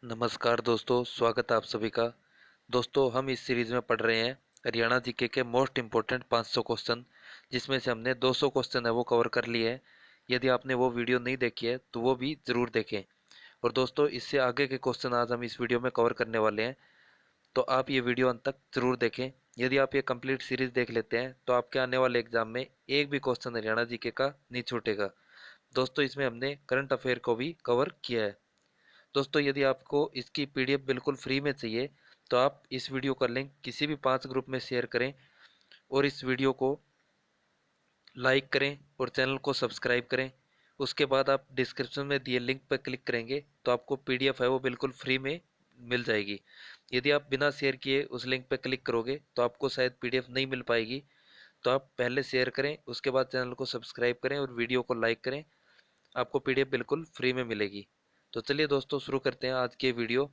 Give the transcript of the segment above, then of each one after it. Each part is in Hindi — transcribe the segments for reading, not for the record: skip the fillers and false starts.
नमस्कार दोस्तों, स्वागत है आप सभी का। दोस्तों, हम इस सीरीज में पढ़ रहे हैं हरियाणा जीके के मोस्ट इम्पोर्टेंट 500 क्वेश्चन, जिसमें से हमने 200 क्वेश्चन है वो कवर कर लिए हैं। यदि आपने वो वीडियो नहीं देखी है तो वो भी ज़रूर देखें। और दोस्तों, इससे आगे के क्वेश्चन आज हम इस वीडियो में कवर करने वाले हैं, तो आप ये वीडियो अंत तक ज़रूर देखें। यदि आप ये कंप्लीट सीरीज देख लेते हैं तो आपके आने वाले एग्जाम में एक भी क्वेश्चन हरियाणा जीके का नहीं छूटेगा। दोस्तों, इसमें हमने करंट अफेयर को भी कवर किया है। दोस्तों, यदि आपको इसकी पीडीएफ बिल्कुल फ्री में चाहिए तो आप इस वीडियो का लिंक किसी भी 5 ग्रुप में शेयर करें और इस वीडियो को लाइक करें और चैनल को सब्सक्राइब करें। उसके बाद आप डिस्क्रिप्शन में दिए लिंक पर क्लिक करेंगे तो आपको पीडीएफ है वो बिल्कुल फ्री में मिल जाएगी। यदि आप बिना शेयर किए उस लिंक पर क्लिक करोगे तो आपको शायद पीडीएफ नहीं मिल पाएगी। तो आप पहले शेयर करें, उसके बाद चैनल को सब्सक्राइब करें और वीडियो को लाइक करें। आपको पीडीएफ बिल्कुल फ्री में मिलेगी। तो चलिए दोस्तों, शुरू करते हैं आज की वीडियो।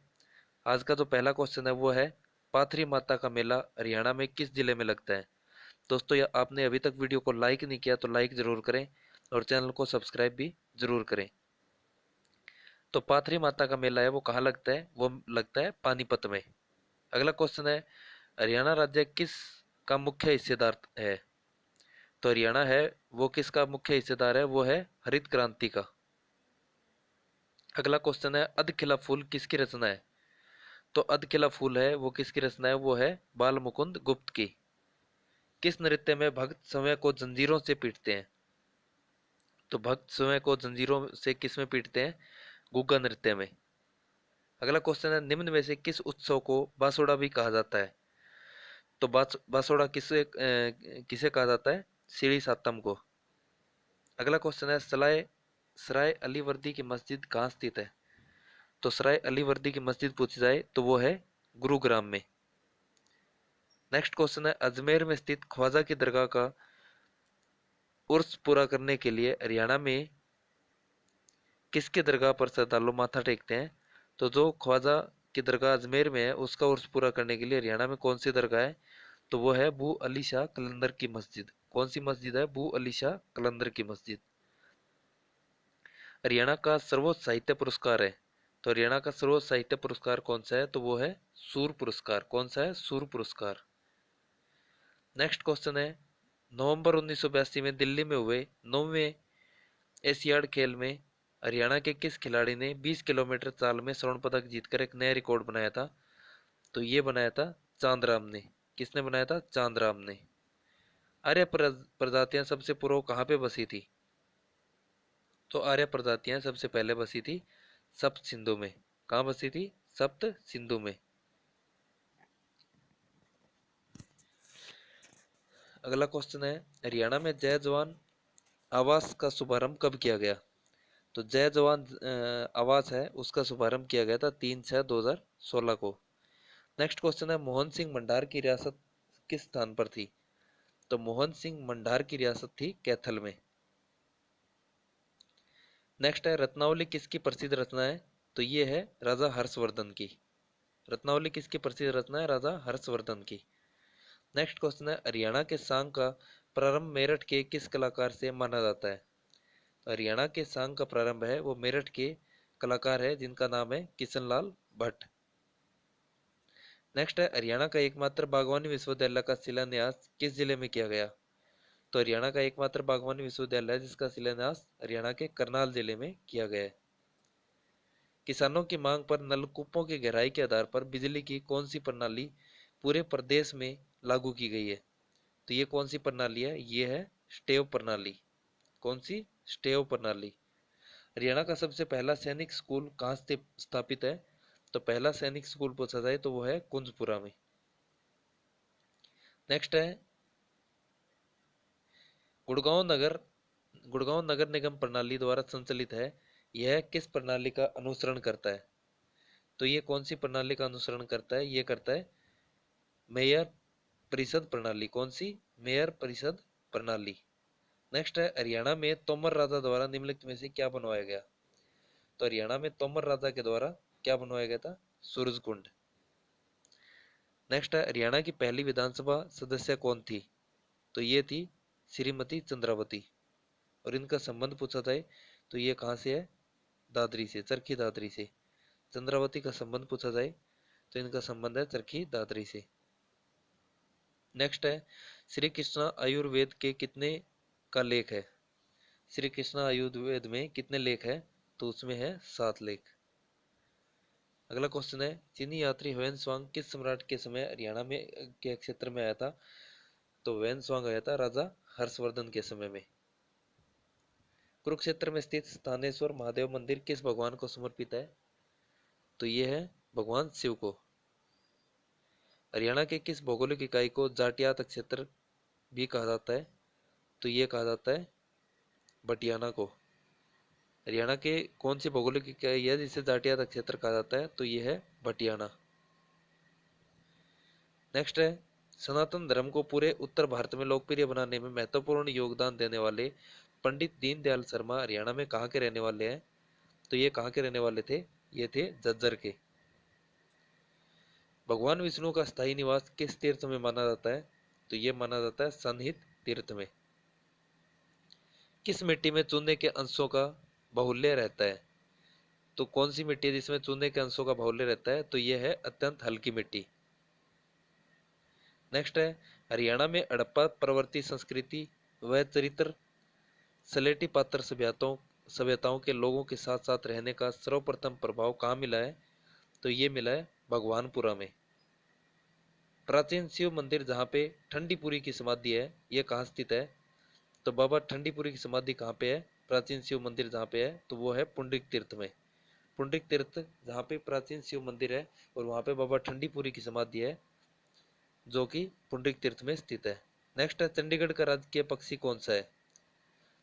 आज का जो पहला क्वेश्चन है वो है, पाथरी माता का मेला हरियाणा में किस जिले में लगता है। दोस्तों, या आपने अभी तक वीडियो को लाइक नहीं किया तो लाइक जरूर करें और चैनल को सब्सक्राइब भी जरूर करें। तो पाथरी माता का मेला है वो कहाँ लगता है, वो लगता है पानीपत में। अगला क्वेश्चन है, हरियाणा राज्य किस का मुख्य हिस्सेदार है। तो हरियाणा है वो किसका मुख्य हिस्सेदार है, वो है हरित क्रांति का। अगला क्वेश्चन है, अधखिला फूल किसकी रचना है। तो अधखिला फूल है वो किसकी रचना है, वो है बाल मुकुंद गुप्त की। किस नृत्य में भक्त स्वयं को जंजीरों से पीटते हैं। तो भक्त स्वयं को जंजीरों से किस में पीटते हैं, गुग्गा नृत्य में। अगला क्वेश्चन है, निम्न में से किस उत्सव को बासोड़ा भी कहा जाता है। तो बासोड़ा किसे कहा जाता है, सीढ़ी सातम को। अगला क्वेश्चन है, सराय सराय अली वर्दी की मस्जिद कहाँ स्थित है। तो सराय अली वर्दी की मस्जिद पूछी जाए तो वो है गुरुग्राम में। नेक्स्ट क्वेश्चन है, अजमेर में स्थित ख्वाजा की दरगाह का उर्स पूरा करने के लिए हरियाणा में किसके दरगाह पर श्रद्धालु माथा टेकते हैं। तो जो ख्वाजा की दरगाह अजमेर में है उसका उर्स पूरा करने के लिए हरियाणा में कौन सी दरगाह है, तो वो है बू अली शाह कलंदर की मस्जिद। कौन सी मस्जिद है, बू अली शाह कलंदर की मस्जिद। हरियाणा का सर्वोच्च साहित्य पुरस्कार है। तो हरियाणा का सर्वोच्च साहित्य पुरस्कार कौन सा है, तो वो है सूर पुरस्कार। कौन सा है, सूर पुरस्कार। नेक्स्ट क्वेश्चन है, नवंबर 1982 में दिल्ली में हुए 9वें एशियाड खेल में हरियाणा के किस खिलाड़ी ने 20 किलोमीटर चाल में स्वर्ण पदक जीतकर एक नया रिकॉर्ड बनाया था। तो ये बनाया था चांदराम ने। किसने बनाया था, चांदराम ने। आर्य प्रजातियां सबसे पूर्व कहाँ पे बसी थी। तो आर्य प्रजातियां सबसे पहले बसी थी सप्त सिंधु में। कहाँ बसी थी, सप्त सिंधु में। अगला क्वेश्चन है, हरियाणा में जय जवान आवास का शुभारंभ कब किया गया। तो जय जवान आवास है उसका शुभारंभ किया गया था 3/6/2016 को। नेक्स्ट क्वेश्चन है, मोहन सिंह मंडार की रियासत किस स्थान पर थी। तो मोहन सिंह मंडार की रियासत थी कैथल में। नेक्स्ट है, रत्नावली किसकी प्रसिद्ध रचना है। तो ये है राजा हर्षवर्धन की। रत्नावली किसकी प्रसिद्ध रचना है, राजा हर्षवर्धन की। नेक्स्ट क्वेश्चन है, हरियाणा के सांग का प्रारंभ मेरठ के किस कलाकार से माना जाता है। तो हरियाणा के सांग का प्रारंभ है वो मेरठ के कलाकार है जिनका नाम है किशन लाल भट्ट। नेक्स्ट है, हरियाणा का एकमात्र बागवानी विश्वविद्यालय का शिलान्यास किस जिले में किया गया। तो हरियाणा का एकमात्र बागवानी विश्वविद्यालय है जिसका शिलान्यास हरियाणा के करनाल जिले में किया गया है। किसानों की मांग पर नलकूपों की गहराई के आधार पर बिजली की कौन सी प्रणाली पूरे प्रदेश में लागू की गई है। तो ये कौन सी प्रणाली है, ये है स्टेव प्रणाली। कौन सी, स्टेव प्रणाली। हरियाणा का सबसे पहला सैनिक स्कूल कहाँ स्थापित है। तो पहला सैनिक स्कूल पूछा जाए तो वो है कुंजपुरा में। नेक्स्ट है, गुड़गांव नगर गुड़गांव नगर निगम प्रणाली द्वारा संचालित है, यह किस प्रणाली का अनुसरण करता है। तो ये कौन सी प्रणाली का अनुसरण करता है, ये करता है मेयर परिषद प्रणाली। कौन सी, मेयर परिषद प्रणाली। नेक्स्ट है, हरियाणा में तोमर राजा द्वारा निम्नलिखित में से क्या बनवाया गया। तो हरियाणा में तोमर राजा के द्वारा क्या बनवाया गया था, सूरज कुंड। नेक्स्ट है, हरियाणा की पहली विधानसभा सदस्य कौन थी। तो ये थी श्रीमती चंद्रावती। और इनका संबंध पूछा जाए तो ये कहाँ से है, दादरी से, चरखी दादरी से। चंद्रावती का संबंध पूछा जाए तो इनका संबंध है चरखी दादरी से। नेक्स्ट है श्री कृष्णा आयुर्वेद के कितने का लेख है। श्री कृष्णा आयुर्वेद में कितने लेख है, तो उसमें है 7 लेख। अगला क्वेश्चन है चीनी यात्री ह्वेन किस सम्राट के समय हरियाणा में के क्षेत्र में आया था, तो ह्वेन आया था राजा हर्षवर्धन के समय में। कुरुक्षेत्र में स्थित स्थानेश्वर महादेव मंदिर किस भगवान को समर्पित है, तो ये है भगवान शिव को। हरियाणा के किस भौगोलिक इकाई को जाटियात क्षेत्र भी कहा जाता है, तो ये कहा जाता है बटियाना को। हरियाणा के कौन सी भौगोलिक इकाई है जिसे जाटियात क्षेत्र कहा जाता है, तो ये है बटियाना। नेक्स्ट है सनातन धर्म को पूरे उत्तर भारत में लोकप्रिय बनाने में महत्वपूर्ण योगदान देने वाले पंडित दीनदयाल शर्मा हरियाणा में कहाँ के रहने वाले हैं, तो ये कहाँ के रहने वाले थे, ये थे झज्जर के। भगवान विष्णु का स्थायी निवास किस तीर्थ में माना जाता है, तो ये माना जाता है सनहित तीर्थ में। किस मिट्टी में चूने के अंशों का बाहुल्य रहता है, तो कौन सी मिट्टी है जिसमें चूने के अंशों का बाहुल्य रहता है, तो ये है अत्यंत हल्की मिट्टी। नेक्स्ट है हरियाणा में हड़प्पा प्रवृत्ति संस्कृति व चरित्र सलेटी पात्र सभ्यताओं के लोगों के साथ साथ रहने का सर्वप्रथम प्रभाव कहाँ मिला है, तो ये मिला है भगवानपुरा में। प्राचीन शिव मंदिर जहाँ पे ठंडीपुरी की समाधि है, ये कहाँ स्थित है, तो बाबा ठंडीपुरी की समाधि कहाँ पे है, प्राचीन शिव मंदिर जहाँ पे है, तो वो है पुंडरिक तीर्थ में। पुंडरिक तीर्थ जहाँ पे प्राचीन शिव मंदिर है और वहाँ पे बाबा ठंडीपुरी की समाधि है जो कि पुंडरिक तीर्थ में स्थित है। नेक्स्ट है चंडीगढ़ का राजकीय पक्षी कौन सा है,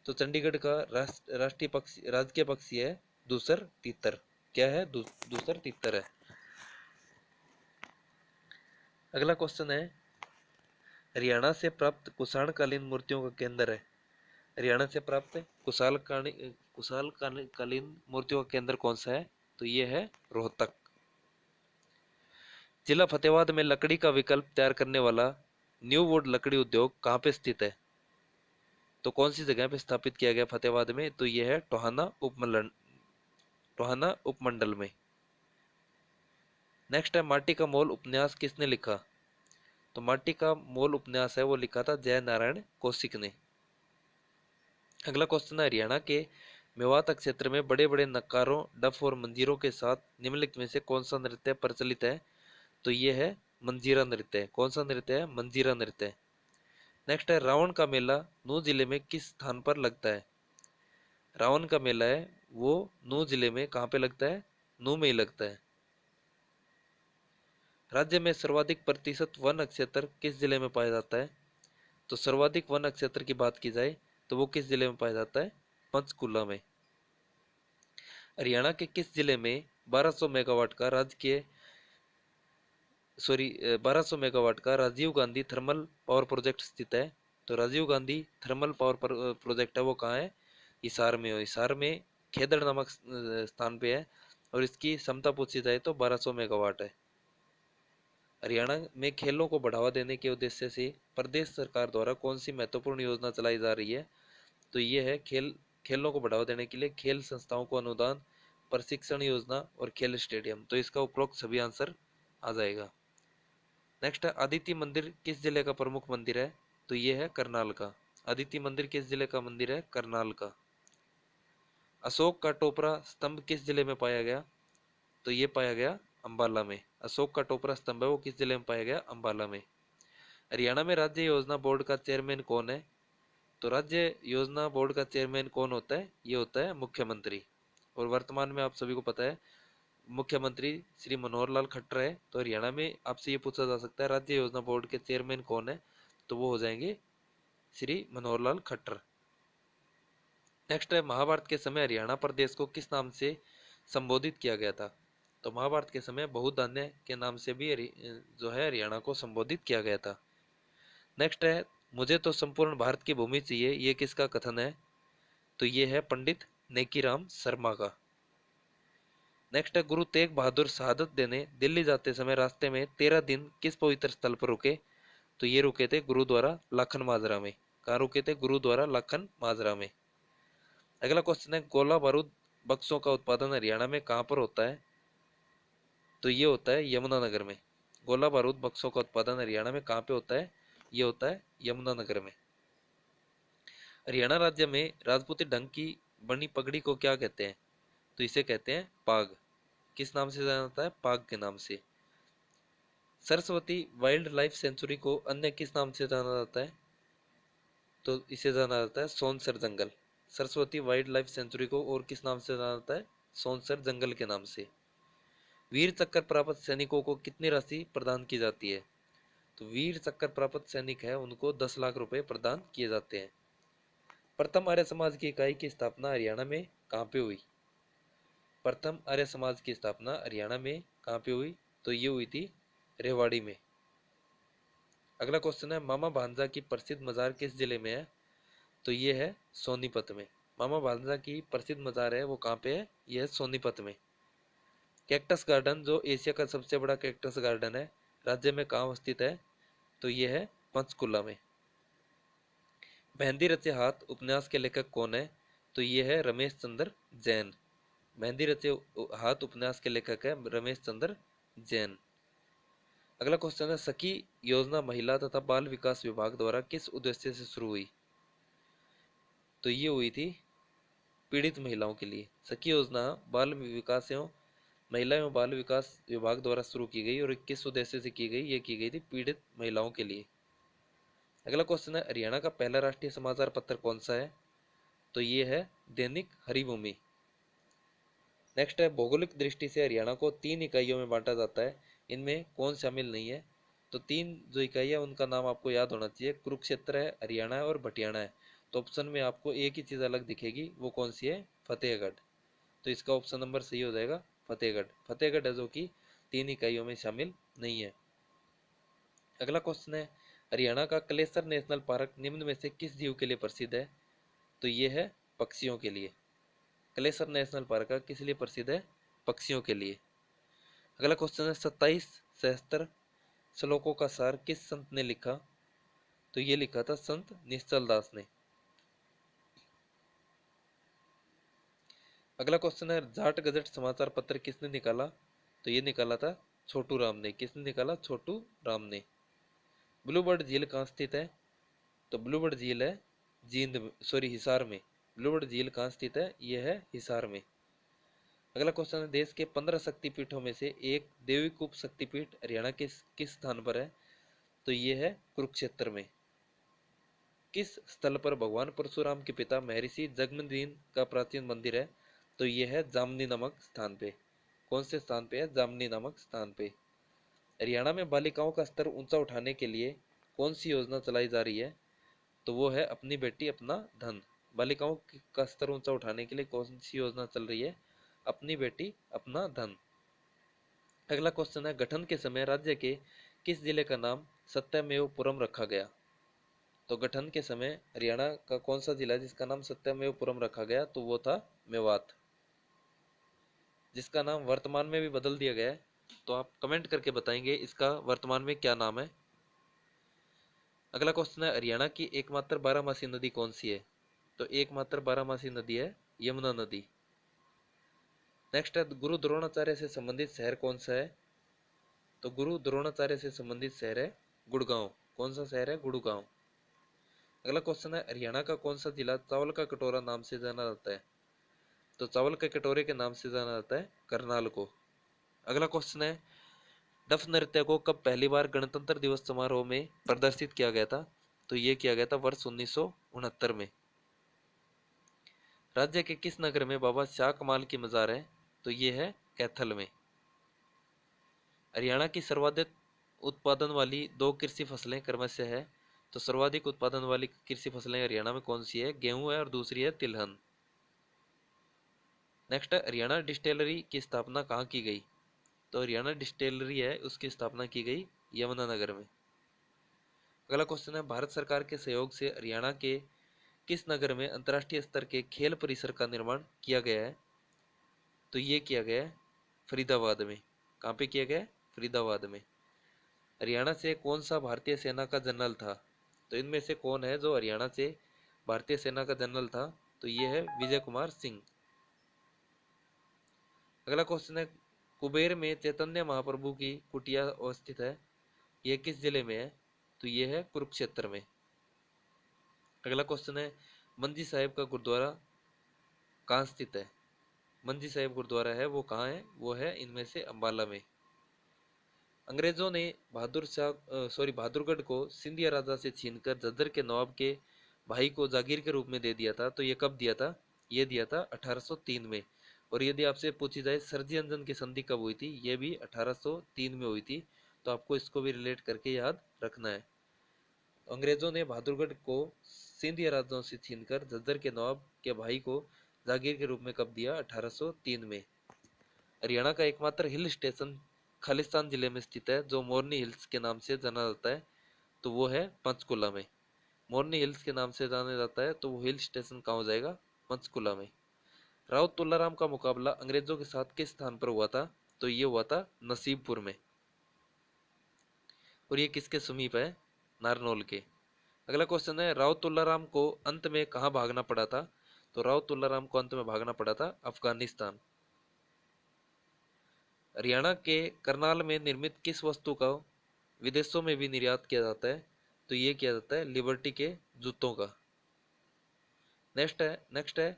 तो चंडीगढ़ का राष्ट्रीय पक्षी राजकीय पक्षी है दूसर तीतर। क्या है, दूसर तीतर है। अगला क्वेश्चन है हरियाणा से प्राप्त कुषाणकालीन मूर्तियों का केंद्र है। हरियाणा से प्राप्त कुशालकालीन मूर्तियों का केंद्र कौन सा है, तो ये है रोहतक। जिला फतेहाबाद में लकड़ी का विकल्प तैयार करने वाला न्यू वुड लकड़ी उद्योग कहाँ पे स्थित है, तो कौन सी जगह पे स्थापित किया गया फतेहाबाद में, तो ये है टोहाना उपमंडल में। नेक्स्ट है माटी का मोल उपन्यास किसने लिखा, तो माटी का मोल उपन्यास है वो लिखा था जय नारायण कौशिक ने। अगला क्वेश्चन है हरियाणा के मेवात क्षेत्र में बड़े बड़े नक्कारों डफ और मंजीरों के साथ निम्नलिखित में से कौन सा नृत्य प्रचलित है, तो ये है मंजीरा नृत्य। कौन सा नृत्य है, मंजीरा नृत्य। नेक्स्ट है रावण का मेला नूह जिले में किस स्थान पर लगता है, रावण का मेला है वो नूह जिले में कहाँ पे लगता है, नूह में ही लगता है। राज्य में सर्वाधिक प्रतिशत वन क्षेत्र किस जिले में पाया जाता है, तो सर्वाधिक वन क्षेत्र की बात की जाए तो वो किस जिले में पाया जाता है, पंचकुला में। हरियाणा के किस जिले में 1200 मेगावाट का 1200 मेगावाट का Rajiv Gandhi thermal power project स्थित है, तो Rajiv Gandhi thermal power project है वो कहाँ है, हिसार में हो। हिसार में खेदड़ नामक स्थान पे है और इसकी क्षमता पूछी जाए तो 1200 मेगावाट है। हरियाणा में खेलों को बढ़ावा देने के उद्देश्य से प्रदेश सरकार द्वारा कौन सी महत्वपूर्ण योजना चलाई जा रही है, तो ये है खेलों को बढ़ावा देने के लिए खेल संस्थाओं को अनुदान, प्रशिक्षण योजना और खेल स्टेडियम। तो इसका उपरोक्त सभी आंसर आ जाएगा। नेक्स्ट है अदिति मंदिर किस जिले का प्रमुख मंदिर है, तो ये है करनाल का। अदिति मंदिर किस जिले का मंदिर है, करनाल का। अशोक का टोपरा स्तंभ किस जिले में पाया गया, तो ये पाया गया अंबाला में। अशोक का टोपरा स्तंभ है वो किस जिले में पाया गया, अंबाला में। हरियाणा में राज्य योजना बोर्ड का चेयरमैन कौन है, तो राज्य योजना बोर्ड का चेयरमैन कौन होता है, ये होता है मुख्यमंत्री। और वर्तमान में आप सभी को पता है मुख्यमंत्री श्री मनोहर लाल खट्टर है। तो हरियाणा में आपसे ये पूछा जा सकता है राज्य योजना बोर्ड के चेयरमैन कौन है, तो वो हो जाएंगे श्री मनोहर लाल खट्टर। नेक्स्ट है महाभारत के समय हरियाणा प्रदेश को किस नाम से संबोधित किया गया था, तो महाभारत के समय बहुधान्य के नाम से भी जो है हरियाणा को संबोधित किया गया था। नेक्स्ट है मुझे तो संपूर्ण भारत की भूमि चाहिए, ये किसका कथन है, तो ये है पंडित नेकीराम शर्मा का। नेक्स्ट है गुरु तेग बहादुर शहादत देने दिल्ली जाते समय रास्ते में 13 दिन किस पवित्र स्थल पर रुके, तो ये रुके थे गुरुद्वारा लाखन माजरा में। कहाँ रुके थे, गुरुद्वारा लाखन माजरा में। अगला क्वेश्चन है गोला बारूद बक्सों का उत्पादन हरियाणा में कहाँ पर होता है, तो ये होता है यमुनानगर में। गोला बारूद बक्सों का उत्पादन हरियाणा में कहाँ पे होता है? ये होता है यमुनानगर में। हरियाणा राज्य में राजपूती ढंग की बनी पगड़ी को क्या कहते हैं? तो इसे कहते हैं पाग। किस नाम से जाना जाता है? पाग के नाम से। सरस्वती वाइल्ड लाइफ सेंचुरी को अन्य किस नाम से जाना जाता है? तो इसे जाना जाता है सोनसर जंगल। सरस्वती वाइल्ड लाइफ सेंचुरी को और किस नाम से जाना जाता है? सोनसर जंगल के नाम से। वीर चक्र प्राप्त सैनिकों को कितनी राशि प्रदान की जाती है? तो वीर चक्र प्राप्त सैनिक है उनको 10 लाख रुपए प्रदान किए जाते हैं। प्रथम आर्य समाज की इकाई की स्थापना हरियाणा में कहाँ पे हुई? प्रथम आर्य समाज की स्थापना हरियाणा में कहाँ पे हुई? तो ये हुई थी रेवाड़ी में। अगला क्वेश्चन है, मामा भांजा की प्रसिद्ध मजार किस जिले में है? तो ये है सोनीपत में। मामा भांजा की प्रसिद्ध मजार है वो कहाँ पे है? ये है सोनीपत में। कैक्टस गार्डन जो एशिया का सबसे बड़ा कैक्टस गार्डन है, राज्य में कहाँ स्थित है? तो ये है पंचकुला में। मेहंदी रचे हाथ उपन्यास के लेखक कौन है? तो ये है रमेश चंद्र जैन। मेहंदी रचे हाथ उपन्यास के लेखक है रमेश चंद्र जैन। अगला क्वेश्चन है, सखी योजना महिला तथा बाल विकास विभाग द्वारा किस उद्देश्य से शुरू हुई? तो ये हुई थी पीड़ित महिलाओं के लिए। सखी योजना बाल विकास एवं महिला एवं बाल विकास विभाग द्वारा शुरू की गई और किस उद्देश्य से की गई? ये की गई थी पीड़ित महिलाओं के लिए। अगला क्वेश्चन है, हरियाणा का पहला राष्ट्रीय समाचार पत्र कौन सा है? तो ये है दैनिक हरिभूमि। नेक्स्ट है, भौगोलिक दृष्टि से हरियाणा को 3 इकाइयों में बांटा जाता है, इनमें कौन शामिल नहीं है? तो 3 जो इकाइयाँ उनका नाम आपको याद होना चाहिए, कुरुक्षेत्र है, हरियाणा है और भटियाणा है। तो ऑप्शन में आपको एक ही चीज़ अलग दिखेगी, वो कौन सी है? फतेहगढ़। तो इसका ऑप्शन नंबर सही हो जाएगा फतेहगढ़। फतेहगढ़ है जो कि 3 इकाइयों में शामिल नहीं है। अगला क्वेश्चन है, हरियाणा का कलेसर नेशनल पार्क निम्न में से किस जीव के लिए प्रसिद्ध है? तो ये है पक्षियों के लिए। कलेसर नेशनल पार्क किस लिए प्रसिद्ध है? पक्षियों के लिए। अगला क्वेश्चन है, 27 सहस्त्र श्लोकों का सार किस संत ने लिखा? तो ये लिखा था संत निश्चल दास ने। अगला क्वेश्चन है, जाट गजट समाचार पत्र किसने निकाला? तो ये निकाला था छोटू राम ने। किसने निकाला? छोटू राम ने। ब्लूबर्ड झील कहाँ स्थित है? तो ब्लूबर्ड झील है हिसार में। ब्लूबर्ड झील कहाँ स्थित है? यह है हिसार में। अगला क्वेश्चन है, देश के 15 शक्तिपीठों में से एक देवीकूप शक्तिपीठ हरियाणा के किस स्थान पर है? तो ये है कुरुक्षेत्र में। किस स्थल पर भगवान परशुराम के पिता महर्षि जगमदीन का प्राचीन मंदिर है? तो ये है जामनी नामक स्थान पे। कौन से स्थान पे है? जामनी नामक स्थान पे। हरियाणा में बालिकाओं का स्तर ऊंचा उठाने के लिए कौन सी योजना चलाई जा रही है? तो वो है अपनी बेटी अपना धन। बालिकाओं का स्तर ऊंचा उठाने के लिए कौन सी योजना चल रही है? अपनी बेटी अपना धन। अगला क्वेश्चन है, गठन के समय राज्य के किस जिले का नाम सत्यमेवपुरम रखा गया? तो गठन के समय हरियाणा का कौन सा जिला जिसका नाम सत्यमेवपुरम रखा गया? तो वो था मेवात, जिसका नाम वर्तमान में भी बदल दिया गया है। तो आप कमेंट करके बताएंगे इसका वर्तमान में क्या नाम है। अगला क्वेश्चन है, हरियाणा की एकमात्र बारहमासी नदी कौन सी है? तो एकमात्र बारहमासी नदी है यमुना नदी। नेक्स्ट है, गुरु द्रोणाचार्य से संबंधित शहर कौन सा है? तो गुरु द्रोणाचार्य से संबंधित शहर है गुड़गांव। कौन सा शहर है? गुड़गांव। अगला क्वेश्चन है, हरियाणा का कौन सा जिला चावल का कटोरा नाम से जाना जाता है? तो चावल के कटोरे के नाम से जाना जाता है करनाल को। अगला क्वेश्चन है, डफ नृत्य को कब पहली बार गणतंत्र दिवस समारोह में प्रदर्शित किया गया था? तो ये किया गया था वर्ष 1969 में। राज्य के किस नगर में बाबा शाह कमाल की मजार है? तो ये है कैथल में। हरियाणा की सर्वाधिक उत्पादन वाली 2 कृषि फसलें क्रमशः है? तो सर्वाधिक उत्पादन वाली कृषि फसलें हरियाणा में कौन सी है? गेहूं है और दूसरी है तिलहन। नेक्स्ट है, हरियाणा डिस्टिलरी की स्थापना कहाँ की गई? तो हरियाणा डिस्टिलरी है उसकी स्थापना की गई यमुनानगर में। अगला क्वेश्चन है, भारत सरकार के सहयोग से हरियाणा के किस नगर में अंतर्राष्ट्रीय स्तर के खेल परिसर का निर्माण किया गया है? तो ये किया गया है फरीदाबाद में। कहाँ पे किया गया है? फरीदाबाद में। हरियाणा से कौन सा भारतीय सेना का जनरल था? तो इनमें से कौन है जो हरियाणा से भारतीय सेना का जनरल था? तो ये है विजय कुमार सिंह। अगला क्वेश्चन है, कुबेर में चैतन्य महाप्रभु की कुटिया अवस्थित है, यह किस जिले में है? तो यह है कुरुक्षेत्र में। अगला क्वेश्चन है, मंजी साहिब का गुरुद्वारा कहाँ स्थित है? मंजी साहिब गुरुद्वारा है वो कहाँ है? वो है इनमें से अंबाला में। अंग्रेजों ने बहादुरगढ़ को सिंधिया राजा से छीनकर झज्जर के नवाब के भाई को जागीर के रूप में दे दिया था। तो ये कब दिया था? ये दिया था 1803 में। और यदि आपसे पूछी जाए सरजी अंजन की संधि कब हुई थी? ये भी 1803 में हुई थी। तो आपको इसको भी रिलेट करके याद रखना है। अंग्रेजों ने बहादुरगढ़ को सिंधिया राजाओं से छीनकर झज्जर के नवाब के भाई को जागीर के रूप में कब दिया? 1803 में। हरियाणा का एकमात्र हिल स्टेशन खालिस्तान जिले में स्थित है, जो मोरनी हिल्स के नाम से जाना जाता है। तो वो है पंचकुला में। मोरनी हिल्स के नाम से जाना जाता है, तो वो हिल स्टेशन कहाँ हो जाएगा? पंचकुला में। राव तुलाराम का मुकाबला अंग्रेजों के साथ किस स्थान पर हुआ था? तो ये हुआ था नसीबपुर में। और ये किसके समीप है? नारनौल के। अगला क्वेश्चन है, राव तुलाराम को अंत में कहाँ भागना पड़ा था? तो राव तुलाराम को अंत में भागना पड़ा था अफगानिस्तान। हरियाणा के करनाल में निर्मित किस वस्तु का विदेशों में भी निर्यात किया जाता है? तो ये किया जाता है लिबर्टी के जूतों का। नेक्स्ट है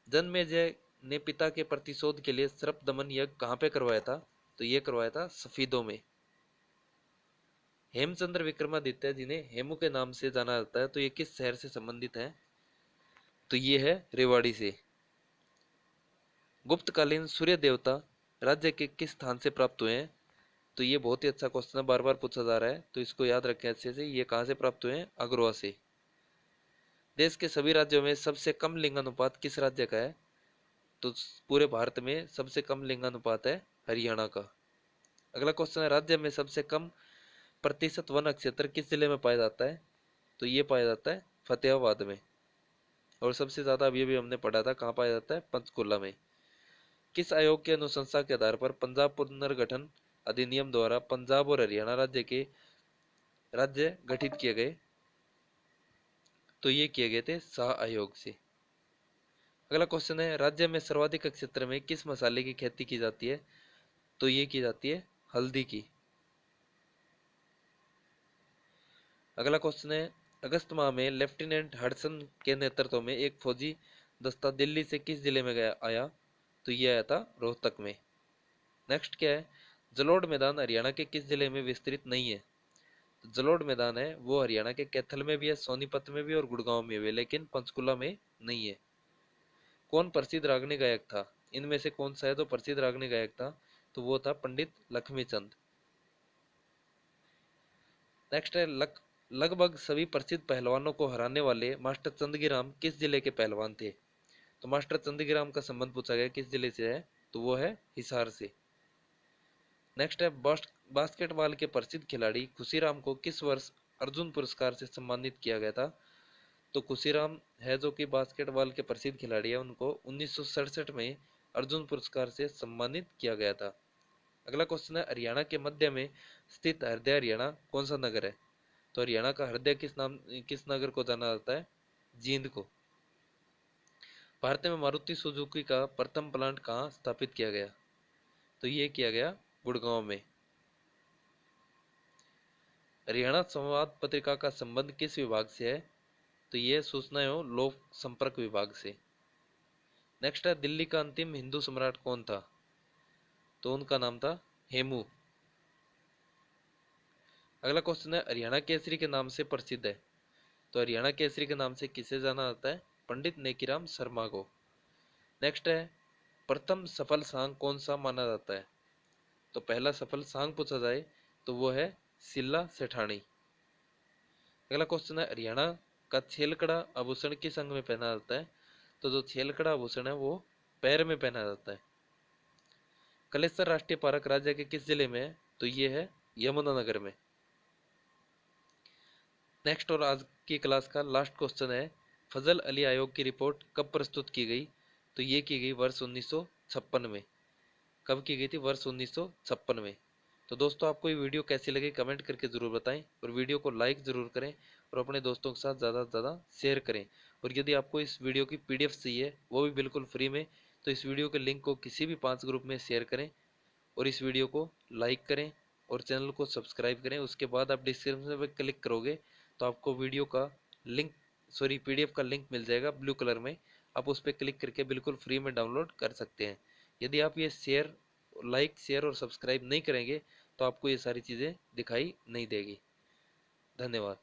जन्मेजय ने पिता के प्रतिशोध के लिए सर्प दमन यज्ञ कहाँ पे करवाया था? तो ये करवाया था सफीदों में। हेमचंद्र विक्रमादित्य जिन्हें हेमू के नाम से जाना जाता है, तो ये किस शहर से संबंधित है? तो ये है रेवाड़ी से। गुप्तकालीन सूर्य देवता राज्य के किस स्थान से प्राप्त हुए हैं? तो ये बहुत ही अच्छा क्वेश्चन है, बार बार पूछा जा रहा है, तो इसको याद रखें अच्छे से। ये कहाँ से प्राप्त हुए हैं? अग्रवा से। देश के सभी राज्यों में सबसे कम लिंगानुपात किस राज्य का है? तो पूरे भारत में सबसे कम लिंगानुपात है हरियाणा का। अगला क्वेश्चन है, राज्य में सबसे कम प्रतिशत वन क्षेत्र किस जिले में पाया जाता है? तो ये पाया जाता है फतेहाबाद में। और सबसे ज्यादा अभी अभी हमने पढ़ा था, कहाँ पाया जाता है? पंचकुला में। किस आयोग की अनुशंसा के आधार पर पंजाब पुनर्गठन अधिनियम द्वारा पंजाब और हरियाणा राज्य गठित किए गए? तो ये किए गए थे शाह आयोग से। अगला क्वेश्चन है, राज्य में सर्वाधिक क्षेत्र में किस मसाले की खेती की जाती है? तो ये की जाती है हल्दी की। अगला क्वेश्चन है, अगस्त माह में लेफ्टिनेंट हडसन के नेतृत्व में एक फौजी दस्ता दिल्ली से किस जिले में गया आया? तो ये आया था रोहतक में। नेक्स्ट क्या है, जलोढ़ मैदान हरियाणा के किस जिले में विस्तृत नहीं है? तो जलोढ़ मैदान है वो हरियाणा के कैथल में भी है, सोनीपत में भी और गुड़गांव में भी है, लेकिन पंचकुला में नहीं है। कौन प्रसिद्ध रागनी गायक था? इनमें से कौन सा है जो प्रसिद्ध रागनी गायक था? तो वो था पंडित लक्ष्मीचंद। नेक्स्ट है, लगभग सभी प्रसिद्ध पहलवानों को हराने वाले मास्टर चंदगीराम किस जिले के पहलवान थे? तो मास्टर चंदगीराम का संबंध पूछा गया किस जिले से है? तो वो है हिसार से। नेक्स्ट है, बास्केटबॉल के प्रसिद्ध खिलाड़ी खुशीराम को किस वर्ष अर्जुन पुरस्कार से सम्मानित किया गया था? तो खुशीराम है जो कि बास्केटबॉल के प्रसिद्ध खिलाड़ी है, उनको 1967 में अर्जुन पुरस्कार से सम्मानित किया गया था। अगला क्वेश्चन है, हरियाणा के मध्य में स्थित हृदय हरियाणा कौन सा नगर है? तो हरियाणा का हृदय किस नगर को जाना जाता है? जींद को। भारत में मारुति सुजुकी का प्रथम प्लांट कहाँ स्थापित किया गया? तो ये किया गया गुड़गांव में। हरियाणा संवाद पत्रिका का संबंध किस विभाग से है? तो ये सूचना एवं लोक संपर्क विभाग से। नेक्स्ट है, दिल्ली का अंतिम हिंदू सम्राट कौन था? तो उनका नाम था हेमू। अगला क्वेश्चन है, हरियाणा केसरी के नाम से प्रसिद्ध है। तो हरियाणा केसरी के नाम से किसे जाना जाता है? पंडित नेकीराम शर्मा को। नेक्स्ट है, प्रथम सफल सांग कौन सा माना जाता है? तो पहला सफल सांग पूछा जाए तो वो है सिल्ला सेठानी। अगला क्वेश्चन है, हरियाणा का छेलकड़ा आभूषण किस अंग में पहना जाता है? तो जो छेलकड़ा आभूषण है वो पैर में पहना जाता है। कलेश्वर राष्ट्रीय पार्क राज्य के किस जिले में है? तो ये है यमुनानगर में। नेक्स्ट और आज की क्लास का लास्ट क्वेश्चन है, फजल अली आयोग की रिपोर्ट कब प्रस्तुत की गई? तो ये की गई वर्ष 1956 में। कब की गई थी? वर्ष 1956 में। तो दोस्तों, आपको ये वीडियो कैसी लगी कमेंट करके ज़रूर बताएं, और वीडियो को लाइक ज़रूर करें और अपने दोस्तों के साथ ज़्यादा से ज़्यादा शेयर करें। और यदि आपको इस वीडियो की PDF चाहिए, वो भी बिल्कुल फ्री में, तो इस वीडियो के लिंक को किसी भी 5 ग्रुप में शेयर करें और इस वीडियो को लाइक करें और चैनल को सब्सक्राइब करें। उसके बाद आप डिस्क्रिप्शन में क्लिक करोगे तो आपको वीडियो का लिंक पीडीएफ का लिंक मिल जाएगा ब्लू कलर में। आप उस पर क्लिक करके बिल्कुल फ्री में डाउनलोड कर सकते हैं। यदि आप ये लाइक शेयर और सब्सक्राइब नहीं करेंगे तो आपको ये सारी चीज़ें दिखाई नहीं देगी। धन्यवाद।